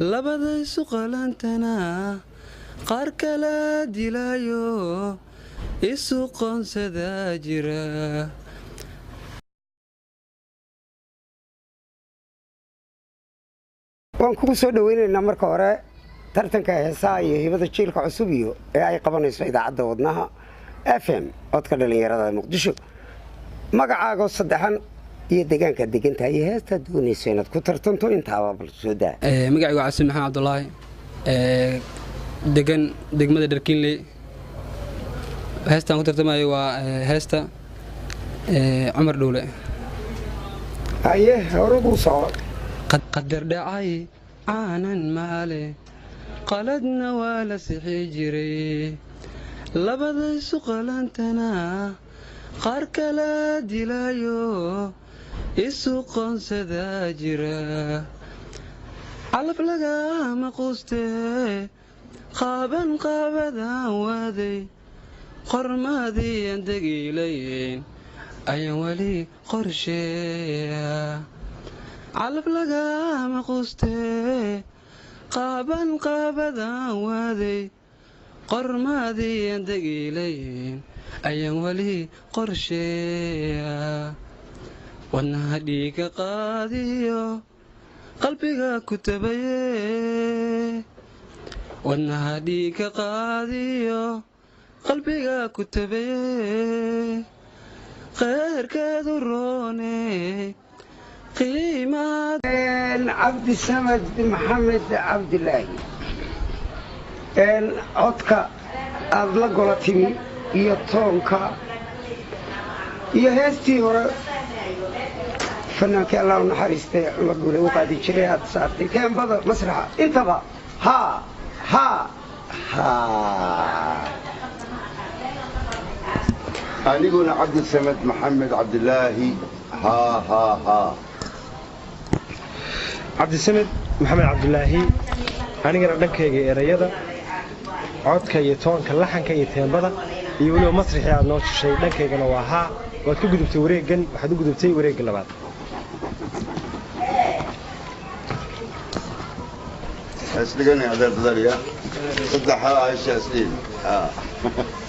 labada isu qalantana qaar kala dilayo isu qoonsada jira waan kugu soo dhaweynaynaa marka hore tartanka heesaha iyo hibada jiilka cusub iyo ee ay qabanayso idaacadda wadnaha FM codka dhalinyarada Muqdisho magacaaga saddexan iyo deegaanka degantahay iyo heesta doonayso inaad ku tartanto intaaba bal soo daa magacaygu waa Cabdi Maxamed Cabdullaahi degan degmada Dharkiinley heestan ku tartamayo waa heesta Cumar Dhuule aye horogu soo qadar dhacay aanan maale qaladna waa la sixi jiray labada isu qalantana qaar kala dilayo isu qoonsada jira calaf lagama quuste qaaban qaabadan waaday qormadii aan degiilayn ayaan weli qorsheeya calaf lagama quuste qaaban qaabadan waaday qormadii aan degiilayn ayaan weli qorsheeya wadnaha dhiiga qaadiyo qalbiga ku tabaye wadnaha dhiiga qaadiyo qalbiga ku tabaye khayrkeedu roone qiimaad Cabdi Samad Maxamed Cabdillaahi codka aad la golatimi iyo toonka iyo heestii hore fanaanka Allah naxariistay Cumar Dhuule u qaadi jiray aad saartay teembada masraxa intaba ha aniguna Cabdi Samad Maxamed Cabdillaahi ha Cabdi Samad Maxamed Cabdillaahi anigana dhankayga erayada codka iyo toonka laxanka iyo teembada iyo waliba masraxi aad noo shishay dhankaygana waa haa waad ku gudubtay wareegan waxaad u gudubtay wareegga labaad اسلقني هذا الضريا صدحها هاي الشاسلين